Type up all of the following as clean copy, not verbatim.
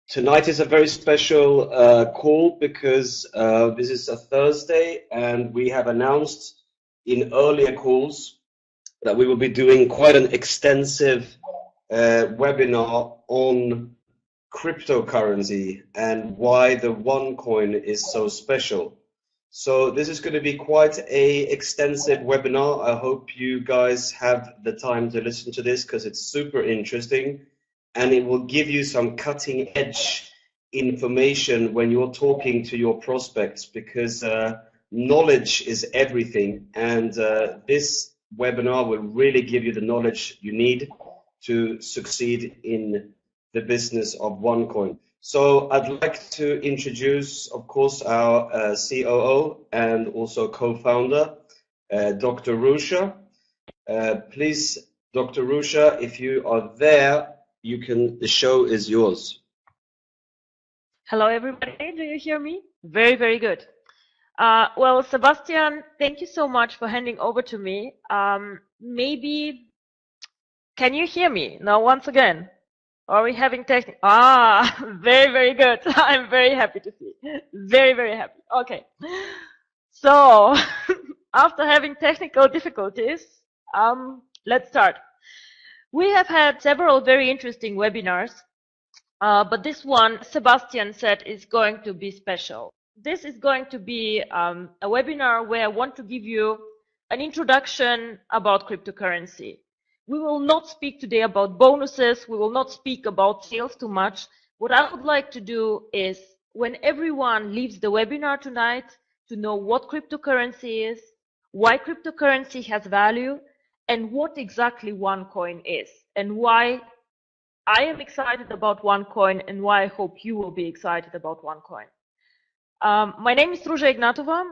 Tonight is a very special call because this is a Thursday and we have announced in earlier calls that we will be doing quite an extensive webinar on cryptocurrency and why the OneCoin is so special. So this is going to be quite a extensive webinar. I hope you guys have the time to listen to this because it's super interesting. And it will give you some cutting edge information when you're talking to your prospects, because knowledge is everything. And this webinar will really give you the knowledge you need to succeed in the business of OneCoin. So I'd like to introduce, of course, our COO and also co-founder, Dr. Rusha. Please, Dr. Rusha, if you are there, the show is yours. Hello, everybody. Do you hear me? Very, very good. Well, Sebastian, thank you so much for handing over to me. Maybe, can you hear me now once again? Are we having technical? Very, very good. I'm very happy to see. Very, very happy. Okay. So, after having technical difficulties, let's start. We have had several very interesting webinars, but this one, Sebastian said, is going to be special. This is going to be a webinar where I want to give you an introduction about cryptocurrency. We will not speak today about bonuses. We will not speak about sales too much. What I would like to do is, when everyone leaves the webinar tonight, to know what cryptocurrency is, why cryptocurrency has value, and what exactly OneCoin is, and why I am excited about OneCoin, and why I hope you will be excited about OneCoin. My name is Pruža Ignatova.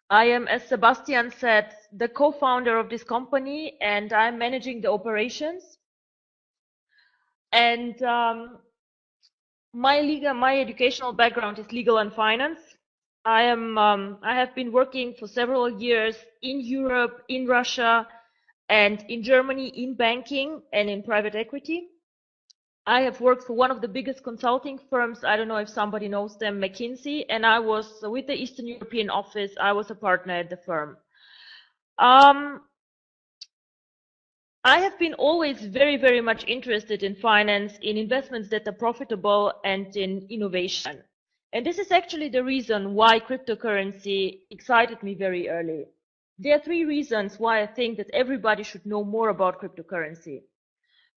I am, as Sebastian said, the co-founder of this company, and I'm managing the operations. And my educational background is legal and finance. I have been working for several years in Europe, in Russia, and in Germany in banking and in private equity. I have worked for one of the biggest consulting firms. I don't know if somebody knows them, McKinsey, and I was with the Eastern European office. I was a partner at the firm. I have been always very, very much interested in finance, in investments that are profitable, and in innovation. And this is actually the reason why cryptocurrency excited me very early. There are three reasons why I think that everybody should know more about cryptocurrency.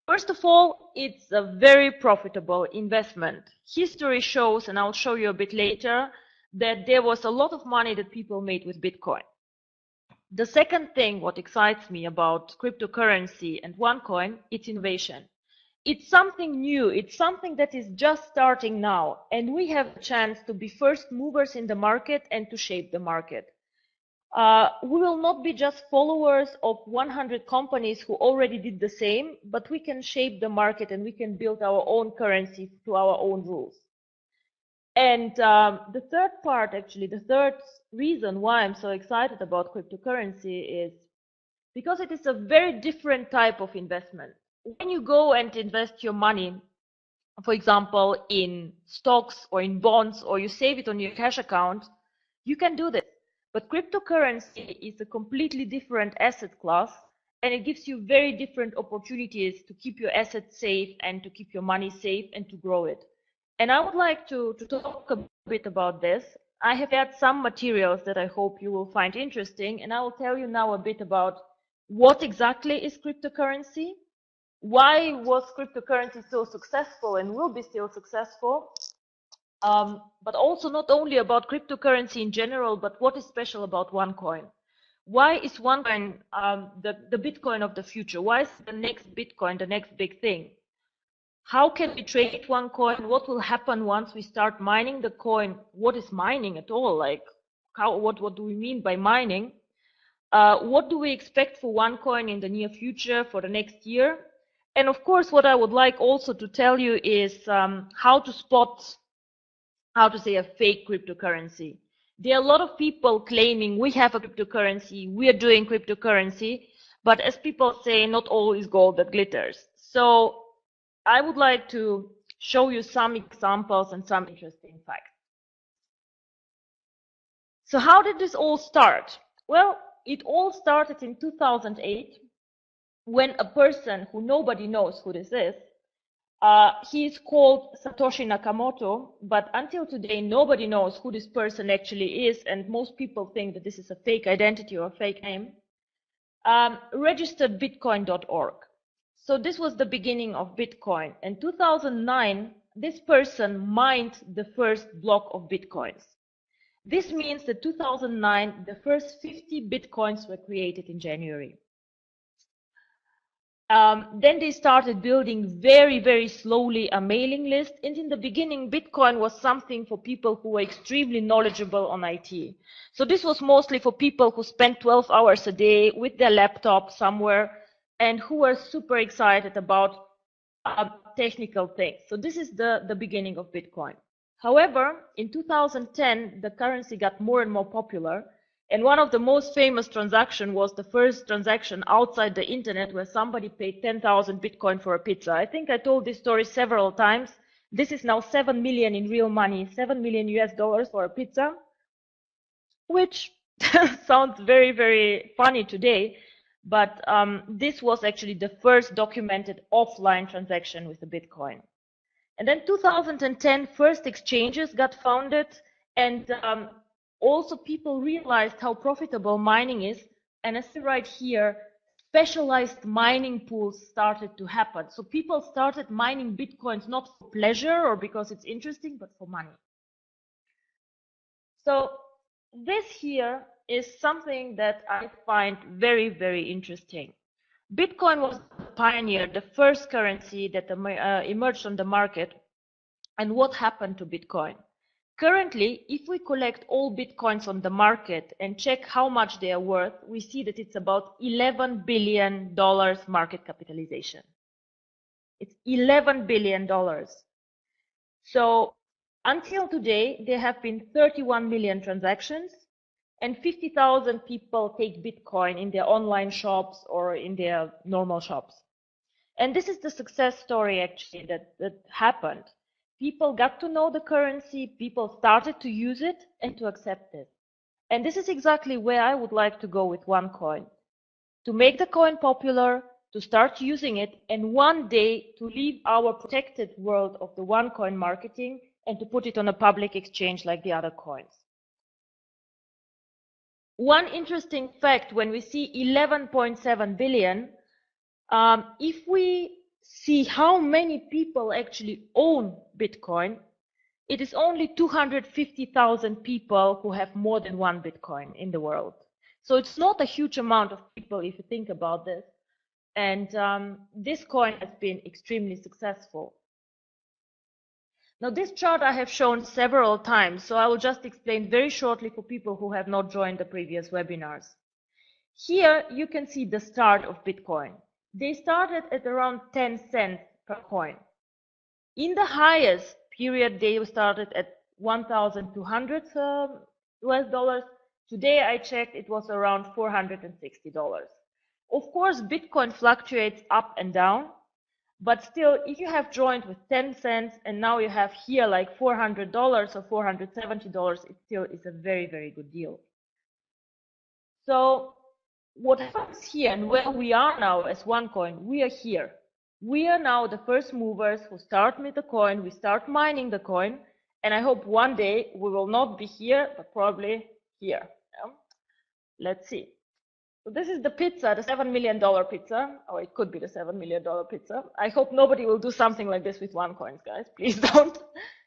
First of all, it's a very profitable investment. History shows, and I'll show you a bit later, that there was a lot of money that people made with Bitcoin. The second thing, what excites me about cryptocurrency and OneCoin, it's innovation. It's something new. It's something that is just starting now, and we have a chance to be first movers in the market and to shape the market. We will not be just followers of 100 companies who already did the same, but we can shape the market and we can build our own currency to our own rules. And the third part, actually, the third reason why I'm so excited about cryptocurrency is because it is a very different type of investment. When you go and invest your money, for example, in stocks or in bonds, or you save it on your cash account, you can do this. But cryptocurrency is a completely different asset class, and it gives you very different opportunities to keep your assets safe and to keep your money safe and to grow it. And I would like to talk a bit about this. I have had some materials that I hope you will find interesting, and I will tell you now a bit about what exactly is cryptocurrency, why was cryptocurrency so successful and will be still successful, but also not only about cryptocurrency in general, but what is special about OneCoin. Why is OneCoin the Bitcoin of the future? Why is the next Bitcoin the next big thing? How can we trade OneCoin? What will happen once we start mining the coin? What is mining at all? Like, what do we mean by mining? What do we expect for OneCoin in the near future, for the next year? And of course, what I would like also to tell you is how to spot, how to say, a fake cryptocurrency. There are a lot of people claiming we have a cryptocurrency, we are doing cryptocurrency, but as people say, not all is gold that glitters. So I would like to show you some examples and some interesting facts. So how did this all start? Well, it all started in 2008 when a person who nobody knows who this is, he is called Satoshi Nakamoto, but until today nobody knows who this person actually is, and most people think that this is a fake identity or a fake name, registered bitcoin.org. So this was the beginning of Bitcoin. In 2009, this person mined the first block of Bitcoins. This means that 2009, the first 50 Bitcoins were created in January. Then they started building very, very slowly a mailing list. And in the beginning, Bitcoin was something for people who were extremely knowledgeable on IT. So this was mostly for people who spent 12 hours a day with their laptop somewhere and who were super excited about technical things. So this is the beginning of Bitcoin. However, in 2010, the currency got more and more popular. And one of the most famous transactions was the first transaction outside the internet where somebody paid 10,000 Bitcoin for a pizza. I think I told this story several times. This is now 7 million in real money, 7 million US dollars for a pizza, which sounds very, very funny today. But this was actually the first documented offline transaction with the Bitcoin. And then 2010, first exchanges got founded, and also people realized how profitable mining is. And as I write here, specialized mining pools started to happen. So people started mining Bitcoins not for pleasure or because it's interesting, but for money. So this here is something that I find very, very interesting. Bitcoin was the pioneer, the first currency that emerged on the market. And what happened to Bitcoin? Currently, if we collect all Bitcoins on the market and check how much they are worth, we see that it's about $11 billion market capitalization. It's $11 billion. So until today, there have been 31 million transactions and 50,000 people take Bitcoin in their online shops or in their normal shops. And this is the success story actually that happened. People got to know the currency, people started to use it and to accept it. And this is exactly where I would like to go with OneCoin. To make the coin popular, to start using it, and one day to leave our protected world of the OneCoin marketing and to put it on a public exchange like the other coins. One interesting fact, when we see 11.7 billion, if we see how many people actually own Bitcoin, it is only 250,000 people who have more than one Bitcoin in the world. So it's not a huge amount of people if you think about this. And this coin has been extremely successful. Now this chart I have shown several times, so I will just explain very shortly for people who have not joined the previous webinars. Here you can see the start of Bitcoin. They started at around 10 cents per coin. In the highest period, they started at 1,200 US dollars. Today I checked, it was around $460. Of course, Bitcoin fluctuates up and down, but still, if you have joined with 10 cents and now you have here like $400 or $470, it still is a very, very good deal. So what happens here and where we are now as OneCoin, we are here. We are now the first movers who start with the coin, we start mining the coin, and I hope one day we will not be here, but probably here. Yeah? Let's see. So this is the pizza, the $7 million pizza, or it could be the $7 million pizza. I hope nobody will do something like this with OneCoins, guys. Please don't.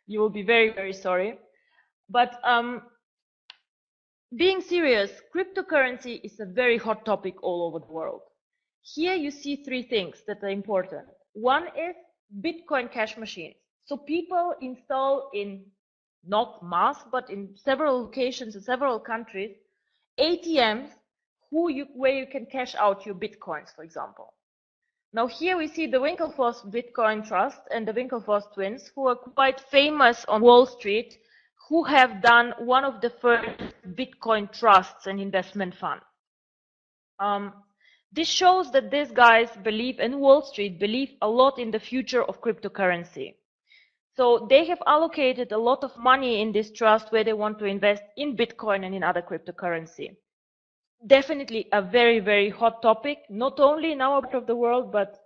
You will be very, very sorry. But being serious, cryptocurrency is a very hot topic all over the world. Here you see three things that are important. One is Bitcoin cash machines. So people install in, not mass, but in several locations in several countries, ATMs where you can cash out your Bitcoins, for example. Now here we see the Winklevoss Bitcoin Trust and the Winklevoss twins, who are quite famous on Wall Street, who have done one of the first Bitcoin trusts and investment funds. This shows that these guys believe, and Wall Street believe a lot in the future of cryptocurrency. So they have allocated a lot of money in this trust where they want to invest in Bitcoin and in other cryptocurrency. Definitely a very, very hot topic, not only in our part of the world, but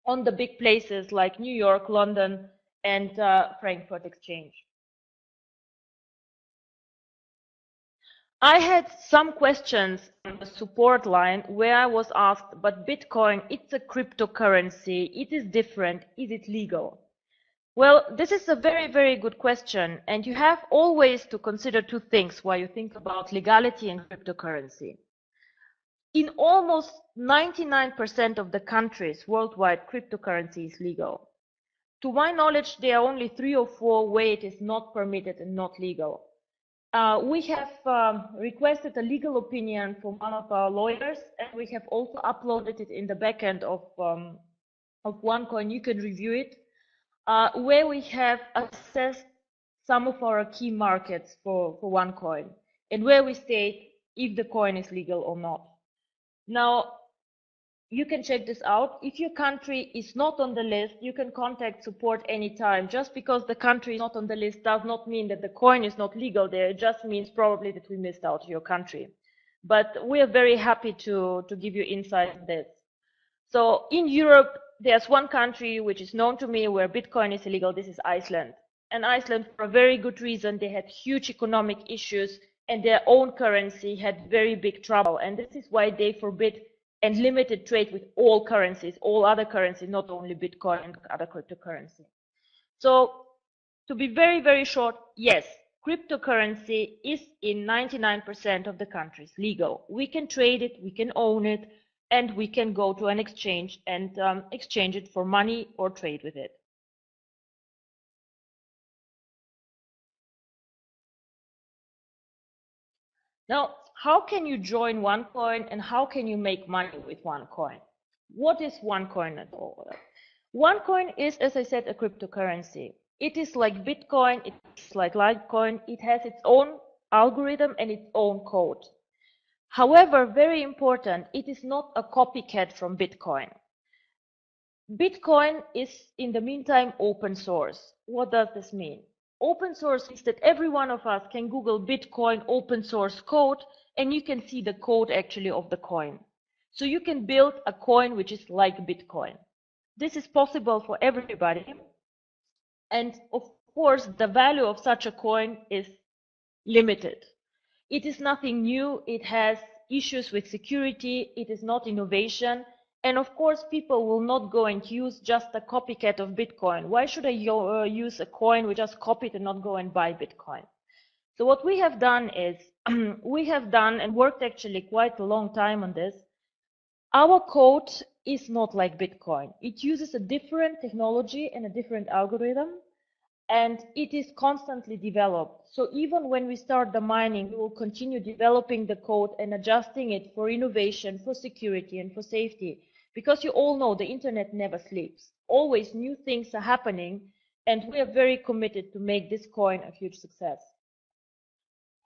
on the big places like New York, London, and Frankfurt Exchange. I had some questions on the support line where I was asked, but Bitcoin, it's a cryptocurrency, it is different, is it legal? Well, this is a very, very good question, and you have always to consider two things while you think about legality and cryptocurrency. In almost 99% of the countries worldwide, cryptocurrency is legal. To my knowledge, there are only 3 or 4 where it is not permitted and not legal. We have requested a legal opinion from one of our lawyers, and we have also uploaded it in the backend of OneCoin. You can review it, where we have assessed some of our key markets for OneCoin, and where we state if the coin is legal or not. Now, you can check this out. If your country is not on the list, you can contact support anytime. Just because the country is not on the list does not mean that the coin is not legal there. It just means probably that we missed out your country. But we are very happy to give you insight on this. So in Europe, there's one country which is known to me where Bitcoin is illegal. This is Iceland. And Iceland, for a very good reason, they had huge economic issues and their own currency had very big trouble. And this is why they forbid and limited trade with all currencies, all other currencies, not only Bitcoin and other cryptocurrency. So to be very, very short, yes, cryptocurrency is in 99% of the countries legal. We can trade it, we can own it, and we can go to an exchange and exchange it for money or trade with it. Now, how can you join OneCoin and how can you make money with OneCoin? What is OneCoin at all? OneCoin is, as I said, a cryptocurrency. It is like Bitcoin, it's like Litecoin, it has its own algorithm and its own code. However, very important, it is not a copycat from Bitcoin. Bitcoin is, in the meantime, open source. What does this mean? Open source is that every one of us can Google Bitcoin open source code and you can see the code actually of the coin. So you can build a coin which is like Bitcoin. This is possible for everybody. And of course, the value of such a coin is limited. It is nothing new. It has issues with security. It is not innovation. And of course, people will not go and use just a copycat of Bitcoin. Why should I use a coin we just copied and not go and buy Bitcoin? So what we have done is, we have done and worked actually quite a long time on this. Our code is not like Bitcoin. It uses a different technology and a different algorithm, and it is constantly developed. So even when we start the mining, we will continue developing the code and adjusting it for innovation, for security, and for safety. Because you all know the internet never sleeps. Always new things are happening, and we are very committed to make this coin a huge success.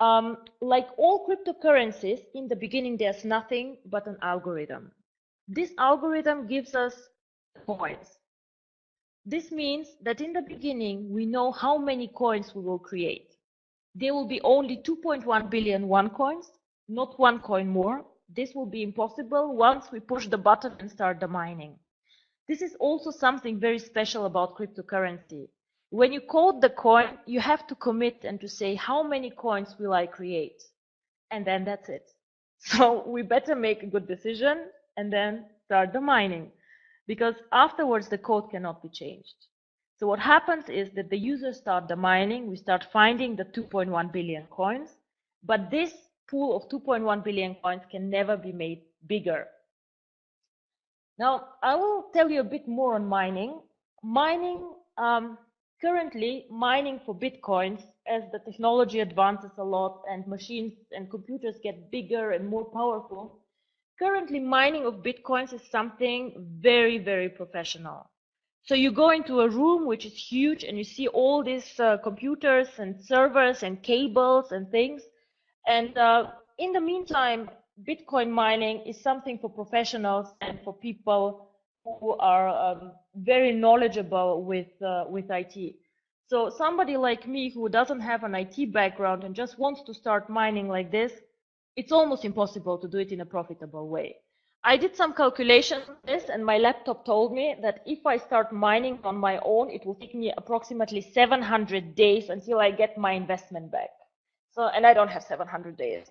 Like all cryptocurrencies, in the beginning there's nothing but an algorithm. This algorithm gives us coins. This means that in the beginning we know how many coins we will create. There will be only 2.1 billion OneCoins, not one coin more. This will be impossible once we push the button and start the mining. This is also something very special about cryptocurrency. When you code the coin, you have to commit and to say how many coins will I create, and then that's it. So we better make a good decision and then start the mining, because afterwards the code cannot be changed. So what happens is that the users start the mining, we start finding the 2.1 billion coins, but this pool of 2.1 billion coins can never be made bigger. Now, I will tell you a bit more on mining. Currently, mining for Bitcoins, as the technology advances a lot and machines and computers get bigger and more powerful, currently mining of Bitcoins is something very, very professional. So you go into a room which is huge and you see all these computers and servers and cables and things. And in the meantime, Bitcoin mining is something for professionals and for people who are very knowledgeable with IT. So somebody like me who doesn't have an IT background and just wants to start mining like this, it's almost impossible to do it in a profitable way. I did some calculations on this, and my laptop told me that if I start mining on my own, it will take me approximately 700 days until I get my investment back. So, and I don't have 700 days.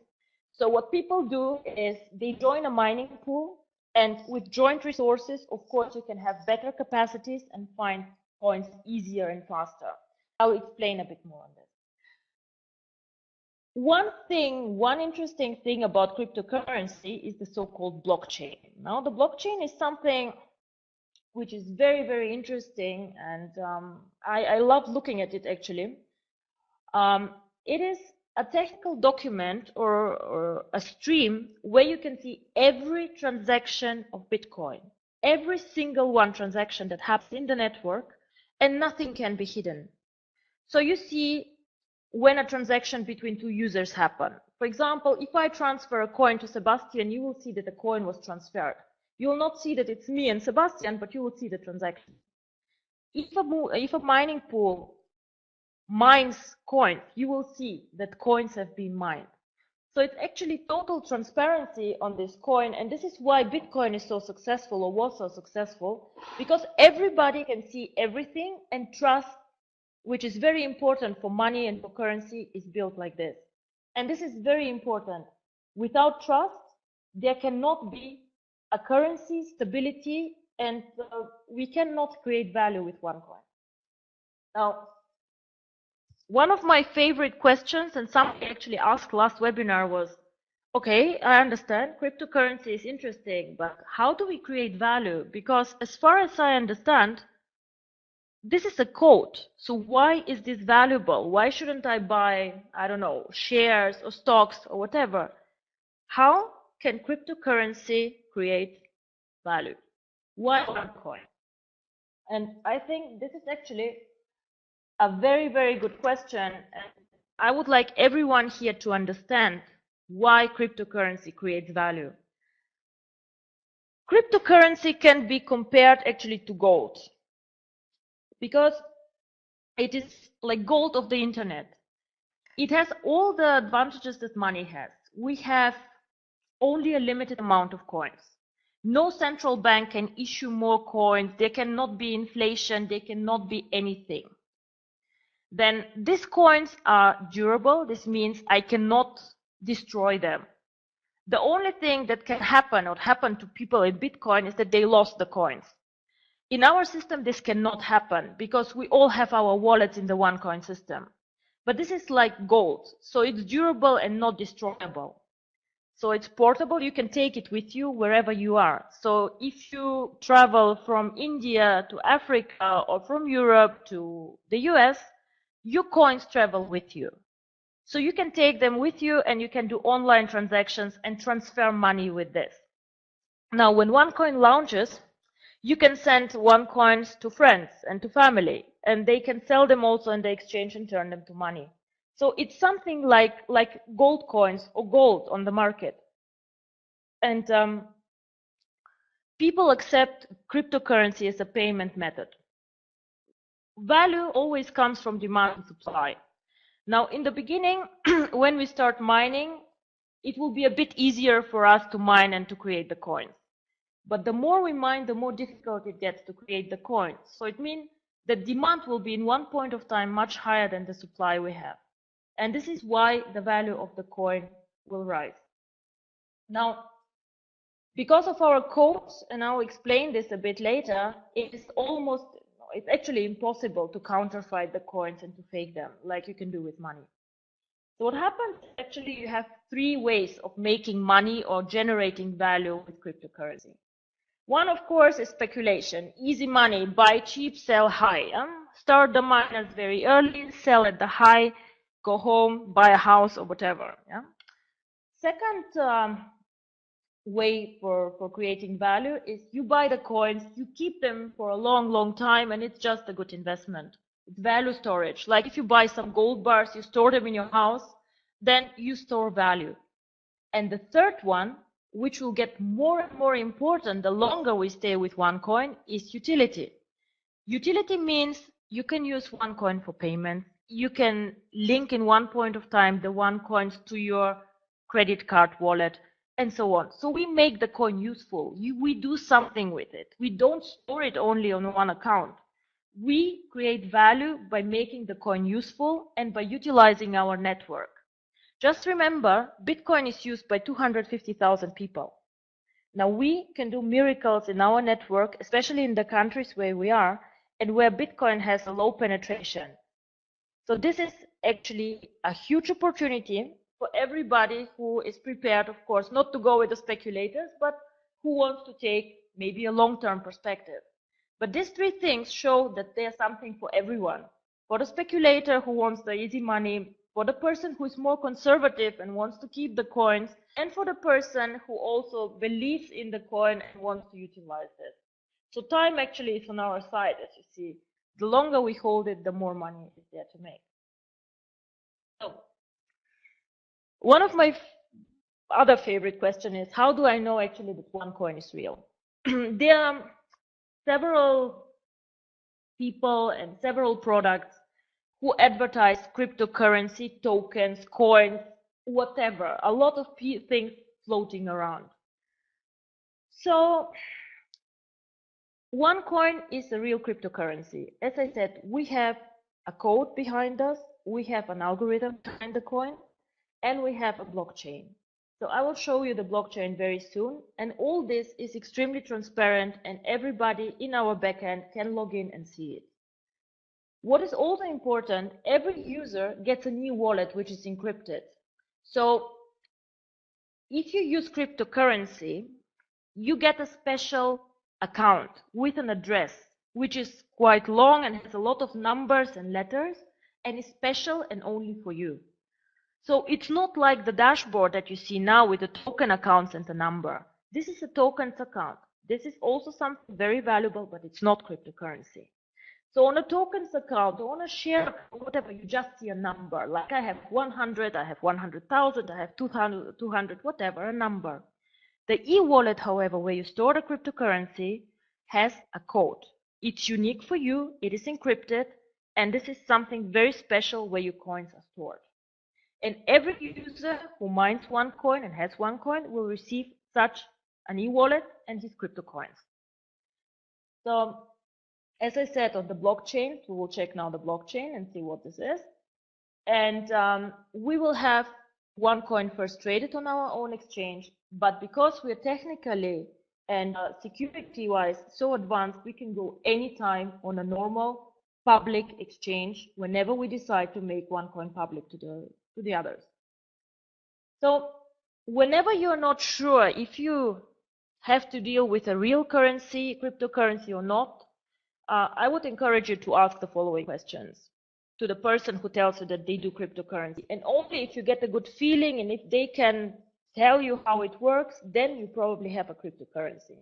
So what people do is they join a mining pool, and with joint resources, of course, you can have better capacities and find coins easier and faster. I'll explain a bit more on this. One interesting thing about cryptocurrency is the so-called blockchain. Now, the blockchain is something which is very, very interesting, and I love looking at it actually. It is a technical document or a stream where you can see every transaction of Bitcoin, every single one transaction that happens in the network, and nothing can be hidden. So you see when a transaction between two users happen. For example, if I transfer a coin to Sebastian, you will see that the coin was transferred. You will not see that it's me and Sebastian, but you will see the transaction. If a mining pool mines coins, you will see that coins have been mined. So it's actually total transparency on this coin, and this is why Bitcoin is so successful or was so successful, because everybody can see everything, and trust, which is very important for money and for currency, is built like this. And this is very important. Without trust, there cannot be a currency stability, and we cannot create value with one coin. Now, one of my favorite questions, and somebody actually asked last webinar, was, okay, I understand cryptocurrency is interesting, but how do we create value? Because as far as I understand, this is a code. So why is this valuable? Why shouldn't I buy, I don't know, shares or stocks or whatever? How can cryptocurrency create value? Why OneCoin? And I think this is actually a very, very good question. And I would like everyone here to understand why cryptocurrency creates value. Cryptocurrency can be compared actually to gold, because it is like gold of the internet. It has all the advantages that money has. We have only a limited amount of coins. No central bank can issue more coins. There cannot be inflation. There cannot be anything. Then these coins are durable. This means I cannot destroy them. The only thing that can happen or happen to people in Bitcoin is that they lost the coins. In our system, this cannot happen because we all have our wallets in the OneCoin system. But this is like gold, so it's durable and not destroyable. So it's portable, you can take it with you wherever you are. So if you travel from India to Africa or from Europe to the US, your coins travel with you. So you can take them with you and you can do online transactions and transfer money with this. Now, when OneCoin launches, you can send OneCoins to friends and to family, and they can sell them also in the exchange and turn them to money. So it's something like gold coins or gold on the market. And people accept cryptocurrency as a payment method. Value always comes from demand and supply. Now, in the beginning, when we start mining, it will be a bit easier for us to mine and to create the coins. But the more we mine, the more difficult it gets to create the coins. So it means the demand will be in one point of time much higher than the supply we have. And this is why the value of the coin will rise. Now, because of our codes, and I'll explain this a bit later, it's actually impossible to counterfeit the coins and to fake them like you can do with money. So what happens, actually, you have three ways of making money or generating value with cryptocurrency. One, of course, is speculation. Easy money, buy cheap, sell high. Start the miners very early, sell at the high, go home, buy a house or whatever. Yeah? Second way for creating value is you buy the coins, you keep them for a long, long time, and it's just a good investment. It's value storage. Like if you buy some gold bars, you store them in your house, then you store value. And the third one, which will get more and more important the longer we stay with OneCoin, is utility. Utility means you can use OneCoin for payment. You can link in one point of time the OneCoins to your credit card wallet and so on. So we make the coin useful. We do something with it. We don't store it only on one account. We create value by making the coin useful and by utilizing our network. Just remember, Bitcoin is used by 250,000 people. Now we can do miracles in our network, especially in the countries where we are and where Bitcoin has a low penetration. So this is actually a huge opportunity for everybody who is prepared, of course, not to go with the speculators, but who wants to take maybe a long-term perspective. But these three things show that there's something for everyone. For the speculator who wants the easy money, for the person who is more conservative and wants to keep the coins, and for the person who also believes in the coin and wants to utilize it. So time actually is on our side, as you see. The longer we hold it, the more money is there to make. So, one of my other favorite questions is, how do I know actually that OneCoin is real? There are several people and several products who advertise cryptocurrency, tokens, coins, whatever, a lot of things floating around. So OneCoin is a real cryptocurrency. As I said, we have a code behind us, we have an algorithm behind the coin, and we have a blockchain. So I will show you the blockchain very soon, and all this is extremely transparent and everybody in our backend can log in and see it. What is also important, every user gets a new wallet which is encrypted. So if you use cryptocurrency, you get a special account with an address which is quite long and has a lot of numbers and letters and is special and only for you. So it's not like the dashboard that you see now with the token accounts and the number. This is a tokens account. This is also something very valuable, but it's not cryptocurrency. So on a tokens account, or on a share account, whatever, you just see a number. Like I have 100, I have 100,000, I have 200, whatever, a number. The e-wallet, however, where you store the cryptocurrency, has a code. It's unique for you, it is encrypted, and this is something very special where your coins are stored. And every user who mines OneCoin and has OneCoin will receive such an e-wallet and his crypto coins. So, as I said, on the blockchain, we will check now the blockchain and see what this is. And we will have OneCoin first traded on our own exchange, but because we are technically and security-wise so advanced, we can go anytime on a normal public exchange whenever we decide to make OneCoin public to the others. So whenever you're not sure if you have to deal with a real currency, cryptocurrency or not, I would encourage you to ask the following questions to the person who tells you that they do cryptocurrency. And only if you get a good feeling and if they can tell you how it works, then you probably have a cryptocurrency.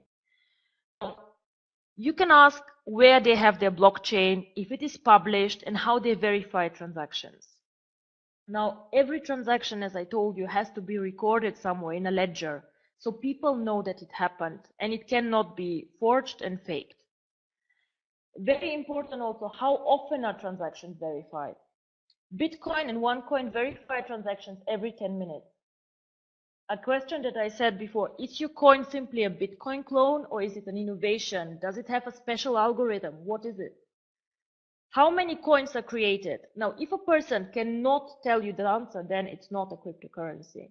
You can ask where they have their blockchain, if it is published, and how they verify transactions. Now, every transaction, as I told you, has to be recorded somewhere in a ledger, so people know that it happened, and it cannot be forged and faked. Very important also, how often are transactions verified? Bitcoin and OneCoin verify transactions every 10 minutes. A question that I said before, is your coin simply a Bitcoin clone or is it an innovation? Does it have a special algorithm? What is it? How many coins are created? Now, if a person cannot tell you the answer, then it's not a cryptocurrency.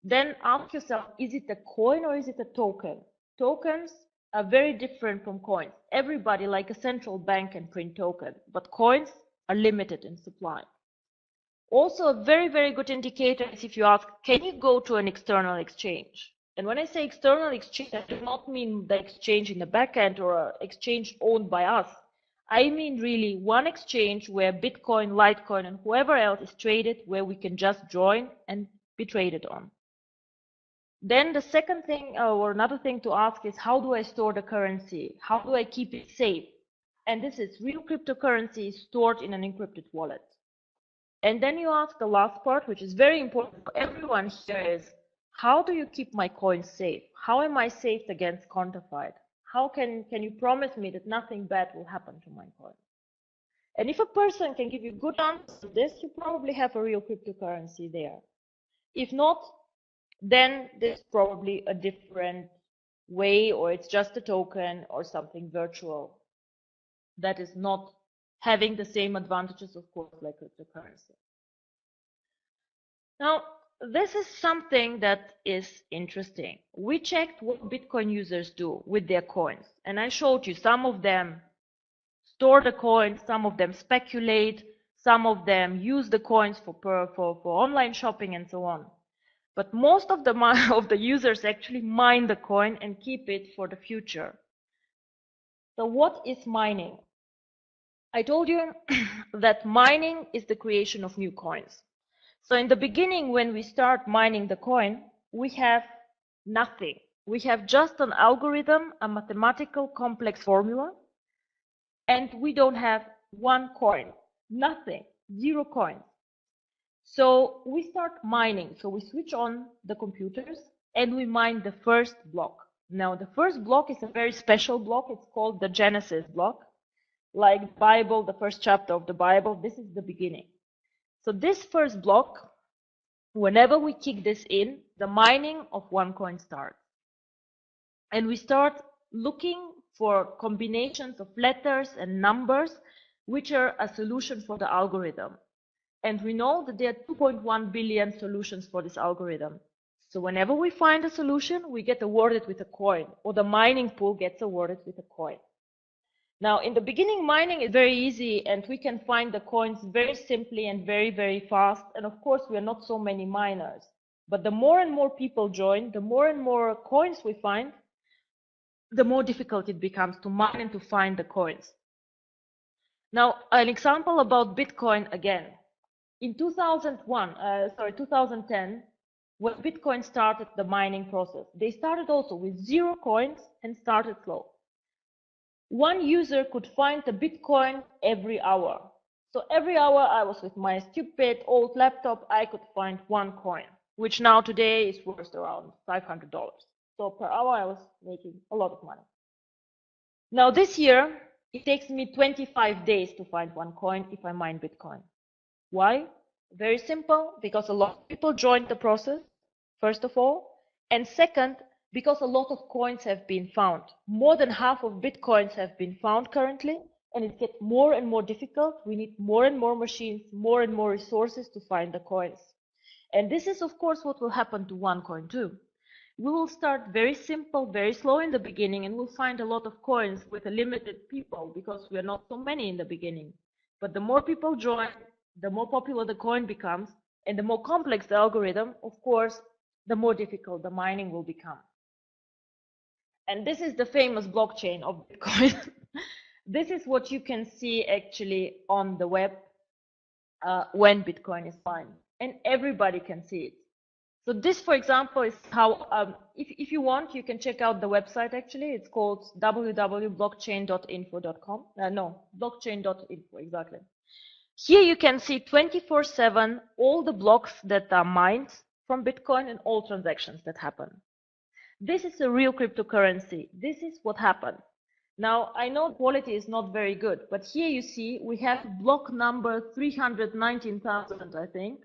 Then ask yourself, is it a coin or is it a token? Tokens are very different from coins. Everybody, like a central bank, can print tokens, but coins are limited in supply. Also, a very, very good indicator is if you ask, can you go to an external exchange? And when I say external exchange, I do not mean the exchange in the backend or an exchange owned by us. I mean really one exchange where Bitcoin, Litecoin, and whoever else is traded, where we can just join and be traded on. Then the second thing, or another thing to ask is, how do I store the currency? How do I keep it safe? And this is real cryptocurrency is stored in an encrypted wallet. And then you ask the last part, which is very important for everyone here, is how do you keep my coins safe? How am I safe against counterfeit? How can you promise me that nothing bad will happen to my coin? And if a person can give you good answers to this, you probably have a real cryptocurrency there. If not, then there's probably a different way, or it's just a token or something virtual that is not having the same advantages, of course, like cryptocurrency. Now, this is something that is interesting. We checked what Bitcoin users do with their coins, and I showed you some of them store the coins, some of them speculate, some of them use the coins for online shopping and so on. But most of the users actually mine the coin and keep it for the future. So what is mining? I told you that mining is the creation of new coins. So in the beginning, when we start mining the coin, we have nothing. We have just an algorithm, a mathematical complex formula, and we don't have one coin, nothing, 0 coins. So we start mining. So we switch on the computers and we mine the first block. Now the first block is a very special block. It's called the Genesis block. Like Bible, the first chapter of the Bible, this is the beginning. So this first block, whenever we kick this in, the mining of OneCoin starts. And we start looking for combinations of letters and numbers, which are a solution for the algorithm. And we know that there are 2.1 billion solutions for this algorithm. So whenever we find a solution, we get awarded with a coin, or the mining pool gets awarded with a coin. Now, in the beginning, mining is very easy, and we can find the coins very simply and very, very fast. And of course, we are not so many miners. But the more and more people join, the more and more coins we find, the more difficult it becomes to mine and to find the coins. Now, an example about Bitcoin again. In 2010, when Bitcoin started the mining process, they started also with 0 coins and started slow. One user could find the Bitcoin every hour. So every hour I was with my stupid old laptop, I could find 1 coin, which now today is worth around $500. So per hour I was making a lot of money. Now this year, it takes me 25 days to find 1 coin if I mine Bitcoin. Why? Very simple, because a lot of people joined the process, first of all. And second, because a lot of coins have been found. More than half of Bitcoins have been found currently, and it gets more and more difficult. We need more and more machines, more and more resources to find the coins. And this is, of course, what will happen to OneCoin too. We will start very simple, very slow in the beginning, and we'll find a lot of coins with a limited people, because we are not so many in the beginning. But the more people join, the more popular the coin becomes, and the more complex the algorithm, of course, the more difficult the mining will become. And this is the famous blockchain of Bitcoin. This is what you can see actually on the web when Bitcoin is mined, and everybody can see it. So this, for example, is how, if you want, you can check out the website actually. It's called www.blockchain.info.com. Blockchain.info, exactly. Here you can see 24/7 all the blocks that are mined from Bitcoin and all transactions that happen. This is a real cryptocurrency. This is what happened. Now, I know quality is not very good, but here you see we have block number 319,000, I think.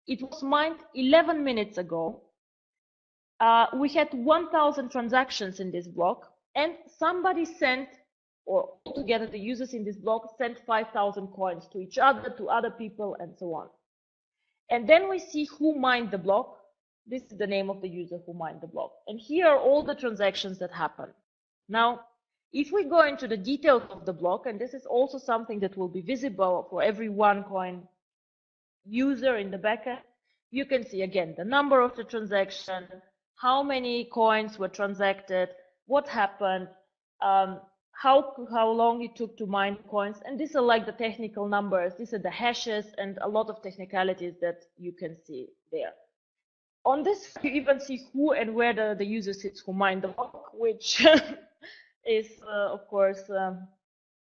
It was mined 11 minutes ago. We had 1,000 transactions in this block, and somebody sent, or altogether the users in this block sent 5,000 coins to each other, to other people, and so on. And then we see who mined the block. This is the name of the user who mined the block. And here are all the transactions that happen. Now, if we go into the details of the block, and this is also something that will be visible for every OneCoin user in the backend, you can see again the number of the transaction, how many coins were transacted, what happened, how long it took to mine coins, and these are like the technical numbers. These are the hashes and a lot of technicalities that you can see there. On this, you even see who and where the user sits who mined the block, which is, of course,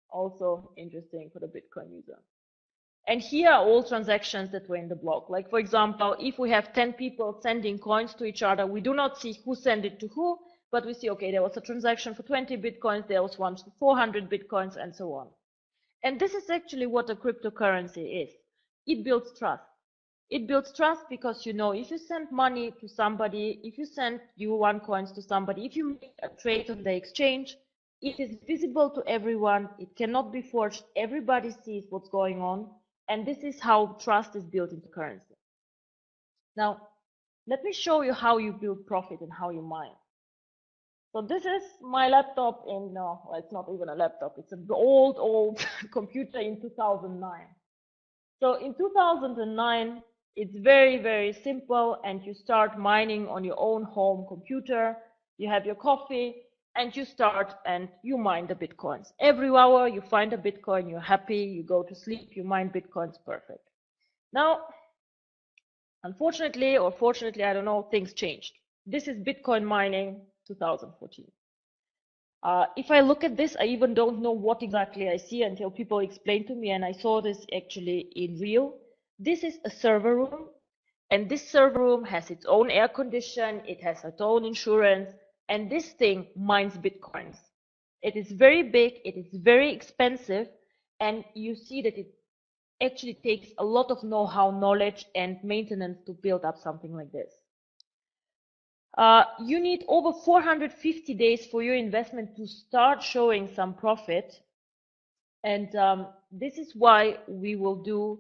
also interesting for the Bitcoin user. And here are all transactions that were in the block. Like, for example, if we have 10 people sending coins to each other, we do not see who sent it to who, but we see, okay, there was a transaction for 20 Bitcoins, there was one for 400 Bitcoins, and so on. And this is actually what a cryptocurrency is. It builds trust. It builds trust because, you know, if you send money to somebody, if you send OneCoins to somebody, if you make a trade on the exchange, it is visible to everyone. It cannot be forged. Everybody sees what's going on. And this is how trust is built into currency. Now, let me show you how you build profit and how you mine. So this is my laptop in, no, well, it's not even a laptop. It's an old computer in 2009. So in 2009, it's very, very simple, and you start mining on your own home computer. You have your coffee, and you start and you mine the Bitcoins. Every hour you find a Bitcoin, you're happy, you go to sleep, you mine Bitcoins, perfect. Now, unfortunately, or fortunately, I don't know, things changed. This is Bitcoin mining 2014. If I look at this, I even don't know what exactly I see until people explain to me, and I saw this actually in real. This is a server room, and this server room has its own air condition, it has its own insurance, and this thing mines Bitcoins. It is very big, it is very expensive, and you see that it actually takes a lot of know-how, knowledge, and maintenance to build up something like this. You need over 450 days for your investment to start showing some profit. And this is why we will do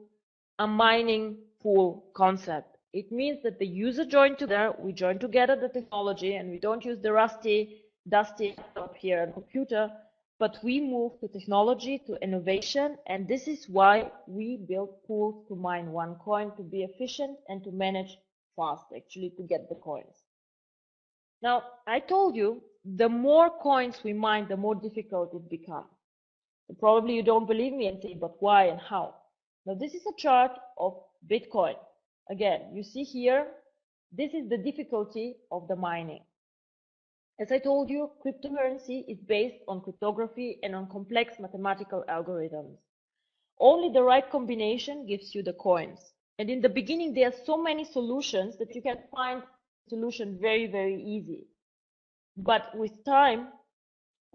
a mining pool concept. It means that the user join together, we join together the technology, and we don't use the rusty, dusty laptop here and computer, but we move to technology, to innovation, and this is why we build pools to mine OneCoin, to be efficient and to manage fast, actually, to get the coins. Now, I told you, the more coins we mine, the more difficult it becomes. So probably you don't believe me and say, but why and how? Now, this is a chart of Bitcoin. Again, you see here, this is the difficulty of the mining. As I told you, cryptocurrency is based on cryptography and on complex mathematical algorithms. Only the right combination gives you the coins. And in the beginning, there are so many solutions that you can find solution very, very easy. But with time,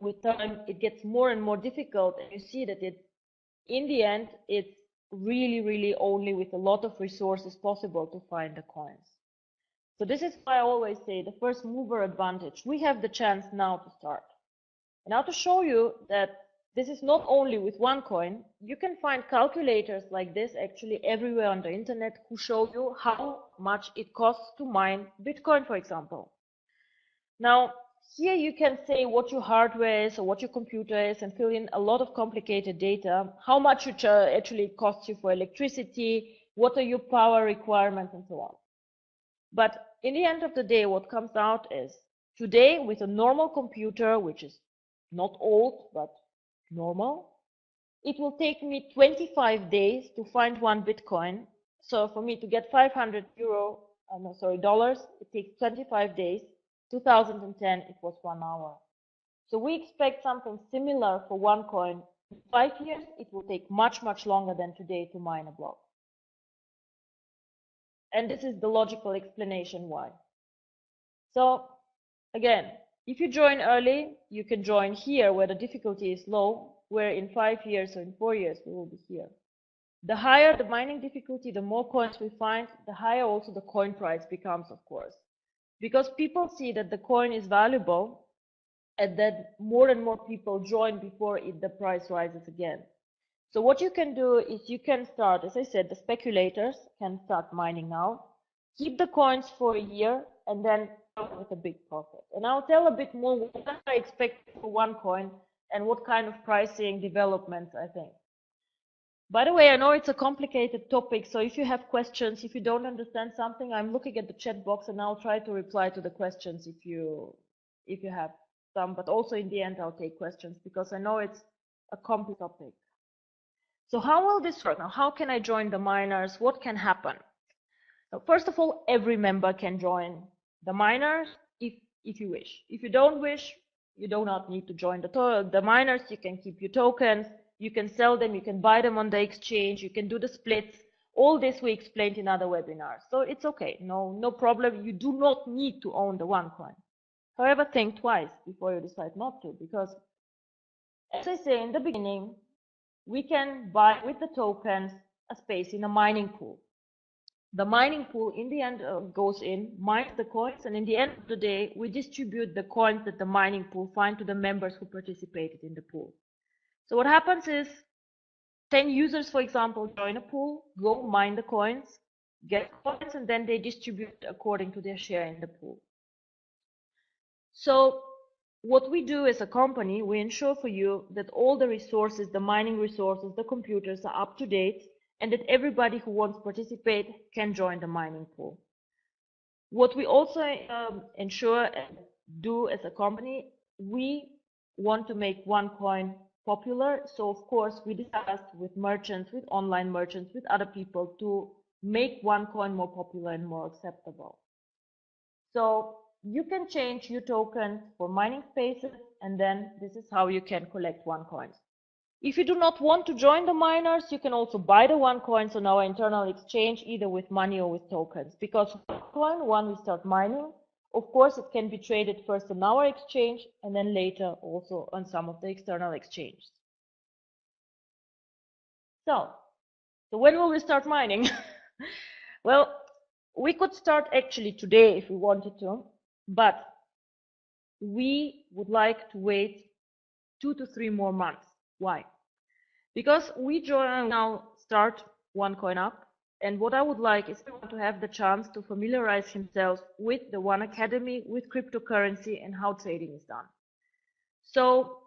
it gets more and more difficult, and you see that in the end, it's really, really only with a lot of resources possible to find the coins. So this is why I always say the first mover advantage. We have the chance now to start. And now to show you that this is not only with OneCoin, you can find calculators like this actually everywhere on the internet who show you how much it costs to mine Bitcoin, for example. Now, here you can say what your hardware is or what your computer is and fill in a lot of complicated data, how much it actually costs you for electricity, what are your power requirements, and so on. But in the end of the day, what comes out is today with a normal computer, which is not old, but normal, it will take me 25 days to find one Bitcoin. So for me to get 500 dollars, it takes 25 days. 2010, it was 1 hour. So we expect something similar for OneCoin. In 5 years, it will take much, much longer than today to mine a block. And this is the logical explanation why. So again, if you join early, you can join here where the difficulty is low, where in 5 years or in 4 years we will be here. The higher the mining difficulty, the more coins we find, the higher also the coin price becomes, of course. Because people see that the coin is valuable and that more and more people join before the price rises again. So what you can do is you can start, as I said, the speculators can start mining now, keep the coins for a year, and then come with a big profit. And I'll tell a bit more what I expect for OneCoin and what kind of pricing developments I think. By the way, I know it's a complicated topic, so if you have questions, if you don't understand something, I'm looking at the chat box and I'll try to reply to the questions if you have some, but also in the end I'll take questions because I know it's a complex topic. So how will this work? Now, how can I join the miners? What can happen? So first of all, every member can join the miners if you wish. If you don't wish, you do not need to join the miners. You can keep your tokens. You can sell them, you can buy them on the exchange, you can do the splits. All this we explained in other webinars. So it's okay, no problem. You do not need to own the OneCoin. However, think twice before you decide not to, because as I say in the beginning, we can buy with the tokens a space in a mining pool. The mining pool in the end goes in, mines the coins, and in the end of the day, we distribute the coins that the mining pool find to the members who participated in the pool. So what happens is 10 users, for example, join a pool, go mine the coins, get coins, and then they distribute according to their share in the pool. So what we do as a company, we ensure for you that all the resources, the mining resources, the computers are up to date, and that everybody who wants to participate can join the mining pool. What we also ensure and do as a company, we want to make OneCoin popular. So of course we discussed with merchants, with online merchants, with other people to make OneCoin more popular and more acceptable. So you can change your tokens for mining spaces, and then this is how you can collect OneCoins. If you do not want to join the miners, you can also buy the OneCoins on our internal exchange, either with money or with tokens. Because OneCoin, when we start mining, of course, it can be traded first on our exchange and then later also on some of the external exchanges. So when will we start mining? Well, we could start actually today if we wanted to, but we would like to wait 2 to 3 more months. Why? Because we now start OneCoin up, and what I would like is to have the chance to familiarize himself with the One Academy, with cryptocurrency and how trading is done. So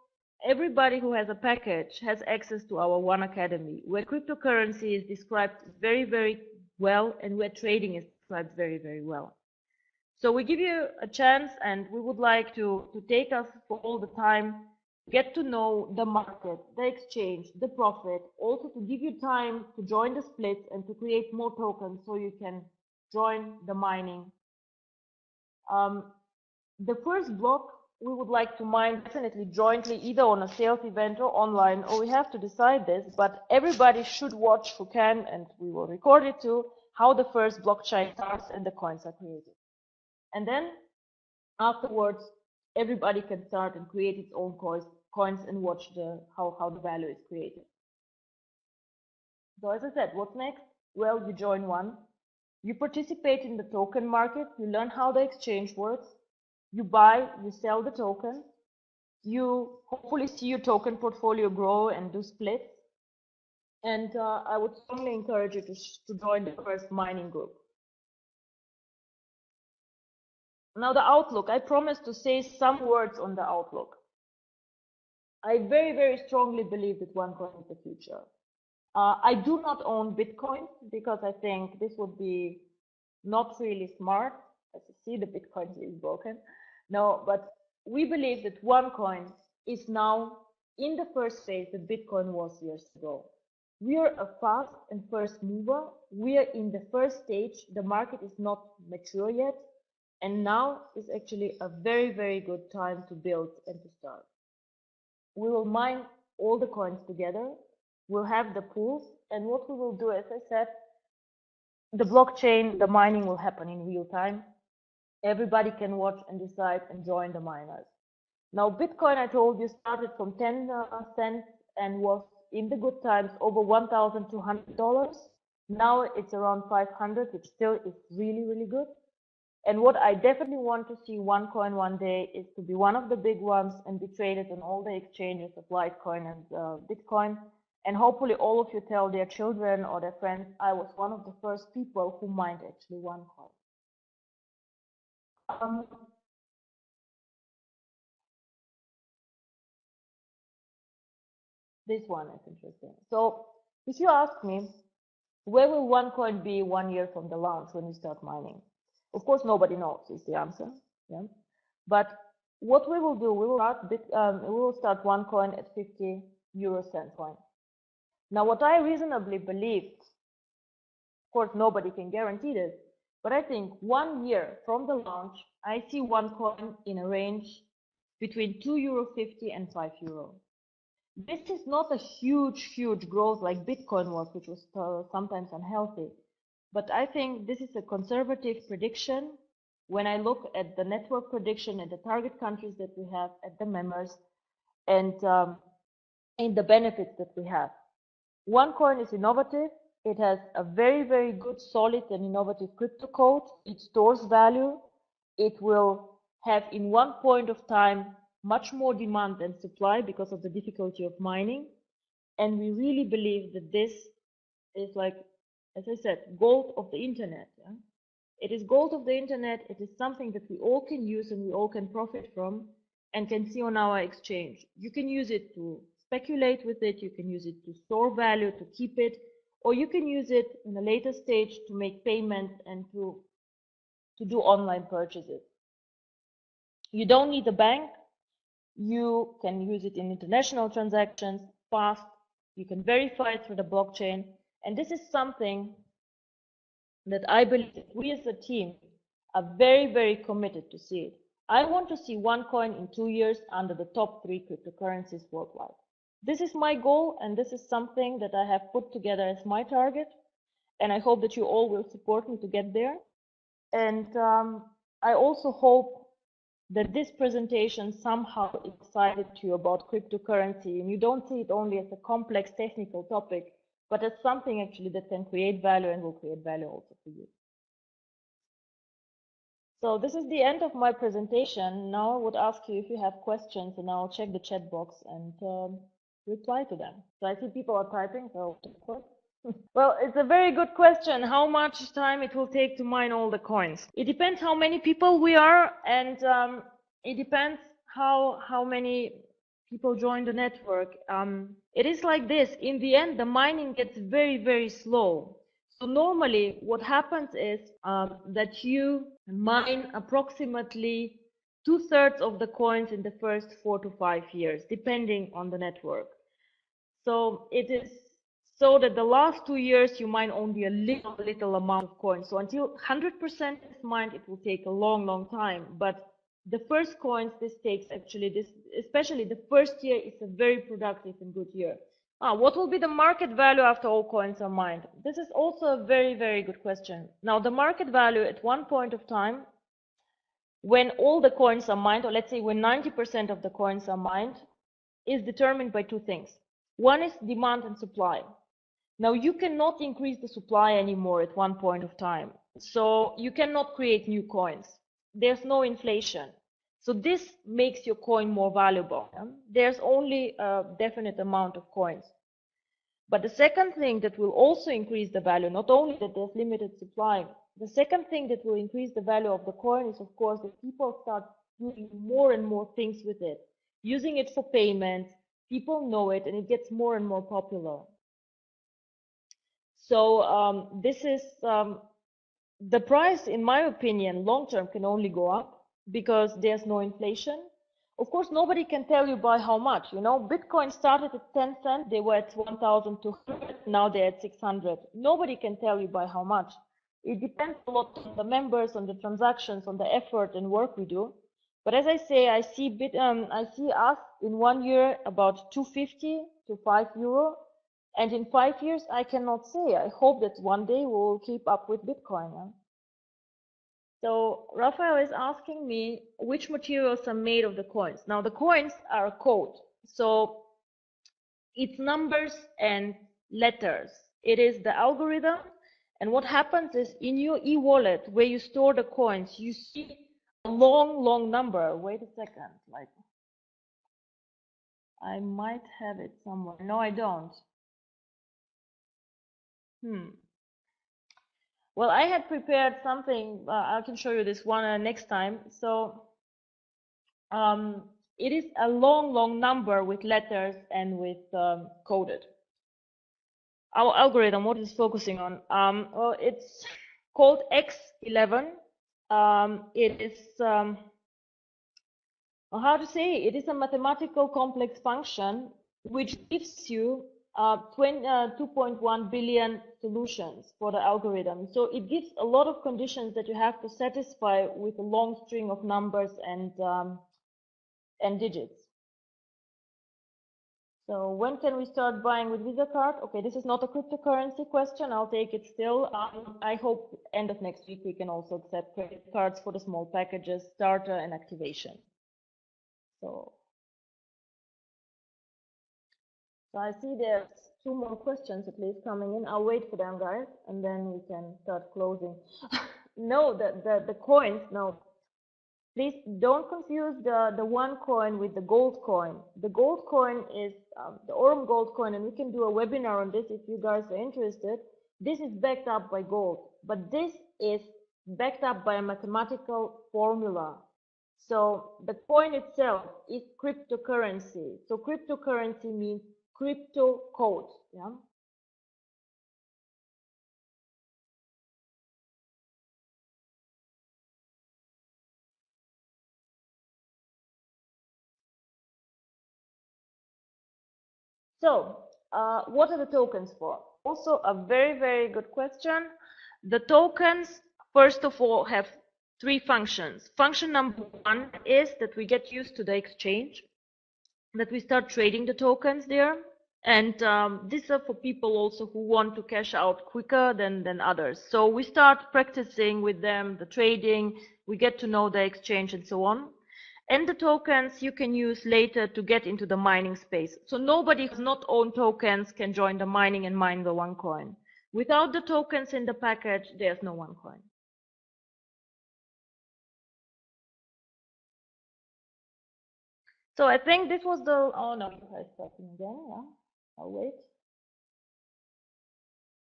everybody who has a package has access to our One Academy, where cryptocurrency is described very, very well and where trading is described very, very well. So we give you a chance, and we would like to take us for all the time, get to know the market, the exchange, the profit, also to give you time to join the splits and to create more tokens so you can join the mining. The first block we would like to mine definitely jointly, either on a sales event or online, or we have to decide this, but everybody should watch who can, and we will record it too, how the first blockchain starts and the coins are created. And then afterwards, everybody can start and create its own coins and watch how the value is created. So as I said, what's next? Well, you join one, you participate in the token market, you learn how the exchange works, you buy, you sell the token, you hopefully see your token portfolio grow and do splits. And I would strongly encourage you to join the first mining group. Now the outlook, I promised to say some words on the outlook. I very, very strongly believe that OneCoin is the future. I do not own Bitcoin because I think this would be not really smart. As you see, the Bitcoin is broken. No, but we believe that OneCoin is now in the first phase that Bitcoin was years ago. We are a fast and first mover. We are in the first stage. The market is not mature yet. And now is actually a very, very good time to build and to start. We will mine all the coins together. We'll have the pools. And what we will do, as I said, the blockchain, the mining will happen in real time. Everybody can watch and decide and join the miners. Now, Bitcoin, I told you, started from 10 cents and was in the good times over $1,200. Now it's around 500, which still is really, really good. And what I definitely want to see OneCoin one day is to be one of the big ones and be traded on all the exchanges of Litecoin and Bitcoin. And hopefully all of you tell their children or their friends, I was one of the first people who mined actually OneCoin. This one is interesting. So if you ask me, where will OneCoin be 1 year from the launch when we start mining? Of course, nobody knows is the answer. Yeah. But what we will do, we will start OneCoin at 50 euro cent coin. Now, what I reasonably believe, of course, nobody can guarantee this, but I think 1 year from the launch, I see OneCoin in a range between €2.50 and €5. This is not a huge growth like Bitcoin was, which was sometimes unhealthy. But I think this is a conservative prediction when I look at the network prediction and the target countries that we have, at the members, and in the benefits that we have. OneCoin is innovative. It has a very, very good, solid and innovative crypto code. It stores value. It will have in one point of time much more demand than supply because of the difficulty of mining. And we really believe that this is, like, as I said, gold of the internet. Yeah? It is gold of the internet. It is something that we all can use and we all can profit from and can see on our exchange. You can use it to speculate with it. You can use it to store value, to keep it, or you can use it in a later stage to make payments and to do online purchases. You don't need a bank. You can use it in international transactions, fast. You can verify it through the blockchain. And this is something that I believe that we as a team are very, very committed to see it. I want to see OneCoin in 2 years under the top 3 cryptocurrencies worldwide. This is my goal, and this is something that I have put together as my target. And I hope that you all will support me to get there. And I also hope that this presentation somehow excited you about cryptocurrency, and you don't see it only as a complex technical topic, but as something actually that can create value and will create value also for you. So this is the end of my presentation. Now I would ask you if you have questions, and I'll check the chat box and reply to them. So I see people are typing, so well, it's a very good question. How much time it will take to mine all the coins? It depends how many people we are, and it depends how many people join the network. It is like this. In the end, the mining gets very, very slow. So normally what happens is that you mine approximately 2/3 of the coins in the first 4 to 5 years, depending on the network. So it is so that the last 2 years you mine only a little amount of coins. So until 100% is mined, it will take a long, long time. But the first coins, this takes actually, especially the first year, is a very productive and good year. What will be the market value after all coins are mined? This is also a very, very good question. Now, the market value at one point of time, when all the coins are mined, or let's say when 90% of the coins are mined, is determined by 2 things. One is demand and supply. Now, you cannot increase the supply anymore at one point of time. So you cannot create new coins. There's no inflation. So this makes your coin more valuable. There's only a definite amount of coins. But the second thing that will also increase the value, not only that there's limited supply, the second thing that will increase the value of the coin is, of course, that people start doing more and more things with it, using it for payments. People know it, and it gets more and more popular. So this is the price, in my opinion, long term can only go up because there's no inflation. Of course, nobody can tell you by how much. You know, Bitcoin started at 10 cents, they were at 1,200, now they're at 600. Nobody can tell you by how much. It depends a lot on the members, on the transactions, on the effort and work we do. But as I say, I see us in 1 year about 250 to €5. And in 5 years, I cannot say. I hope that one day we'll keep up with Bitcoin. Huh? So Raphael is asking me which materials are made of the coins. Now the coins are a code. So it's numbers and letters. It is the algorithm. And what happens is in your e-wallet where you store the coins, you see a long, long number. Wait a second. Like, I might have it somewhere. No, I don't. Well, I had prepared something. I can show you this one next time. So it is a long, long number with letters and with coded. Our algorithm, what is focusing on? Well, it's called X11. It is, how to say, it is a mathematical complex function which gives you 2.1 billion solutions for the algorithm. So it gives a lot of conditions that you have to satisfy with a long string of numbers and digits. So when can we start buying with Visa card? Okay, this is not a cryptocurrency question. I'll take it still. I hope end of next week we can also accept credit cards for the small packages, starter and activation. So I see there's 2 more questions at least coming in. I'll wait for them, guys, and then we can start closing. No, the coins, no. Please don't confuse the OneCoin with the gold coin. The gold coin is the Aurum gold coin, and we can do a webinar on this if you guys are interested. This is backed up by gold, but this is backed up by a mathematical formula. So the coin itself is cryptocurrency. So cryptocurrency means crypto code. Yeah. So what are the tokens for? Also a very, very good question. The tokens, first of all, have 3 functions. Function number 1 is that we get used to the exchange, that we start trading the tokens there. And these are for people also who want to cash out quicker than others. So we start practicing with them, the trading, we get to know the exchange and so on. And the tokens you can use later to get into the mining space. So nobody who does not own tokens can join the mining and mine the OneCoin. Without the tokens in the package, there's no OneCoin. So I think this was the, oh no, you guys talking again, yeah, I'll wait.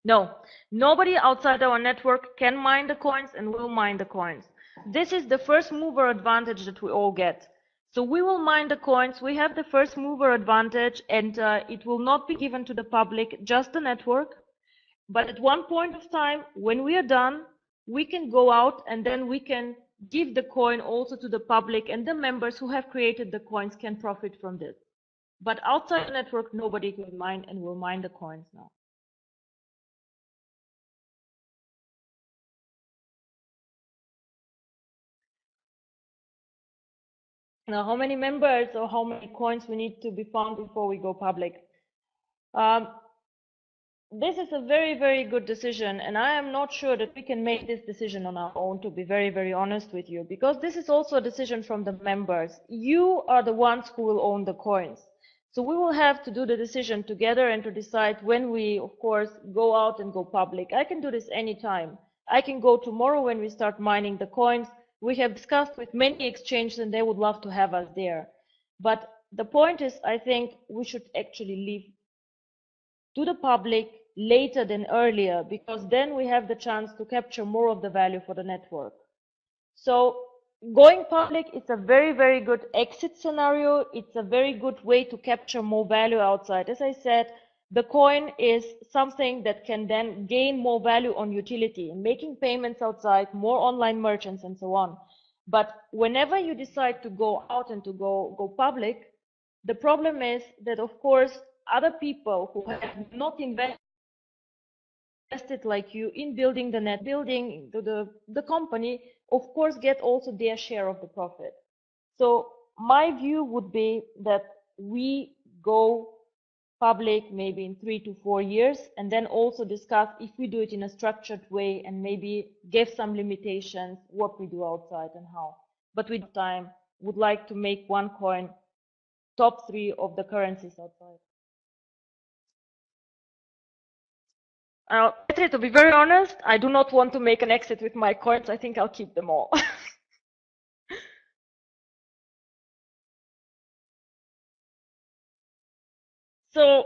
No, nobody outside our network can mine the coins and will mine the coins. This is the first mover advantage that we all get. So we will mine the coins, we have the first mover advantage, and it will not be given to the public, just the network. But at one point of time, when we are done, we can go out and then we can give the coin also to the public, and the members who have created the coins can profit from this. But outside the network, nobody can mine and will mine the coins now. Now, how many members or how many coins we need to be found before we go public? This is a very, very good decision, and I am not sure that we can make this decision on our own, to be very, very honest with you, because this is also a decision from the members. You are the ones who will own the coins. So we will have to do the decision together and to decide when we, of course, go out and go public. I can do this anytime. I can go tomorrow when we start mining the coins. We have discussed with many exchanges and they would love to have us there. But the point is, I think we should actually leave to the public later than earlier, because then we have the chance to capture more of the value for the network. So going public is a very, very good exit scenario. It's a very good way to capture more value outside. As I said, the coin is something that can then gain more value on utility, making payments outside, more online merchants and so on. But whenever you decide to go out and to go public, the problem is that, of course, other people who have not invested like you in building the net, building the company, of course, get also their share of the profit. So my view would be that we go public maybe in 3 to 4 years, and then also discuss if we do it in a structured way and maybe give some limitations what we do outside and how. But with time, would like to make OneCoin top 3 of the currencies outside. Petri, to be very honest, I do not want to make an exit with my coins. I think I'll keep them all. So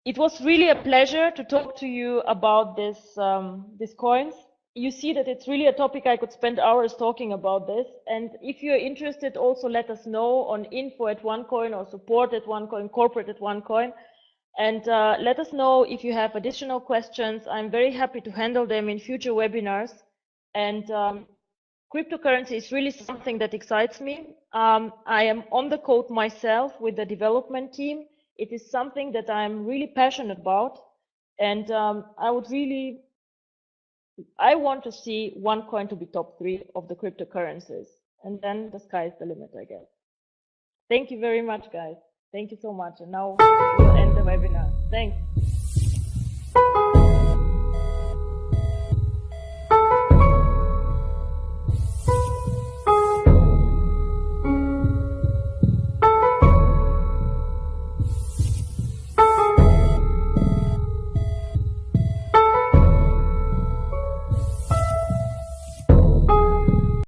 it was really a pleasure to talk to you about these coins. You see that it's really a topic I could spend hours talking about this. And if you're interested, also let us know on info@OneCoin or support@OneCoin, corporate@OneCoin. And let us know if you have additional questions. I'm very happy to handle them in future webinars. And cryptocurrency is really something that excites me. I am on the code myself with the development team. It is something that I'm really passionate about. And I want to see OneCoin to be top 3 of the cryptocurrencies. And then the sky is the limit, I guess. Thank you very much, guys. Thank you so much. And now we'll end the webinar. Thanks.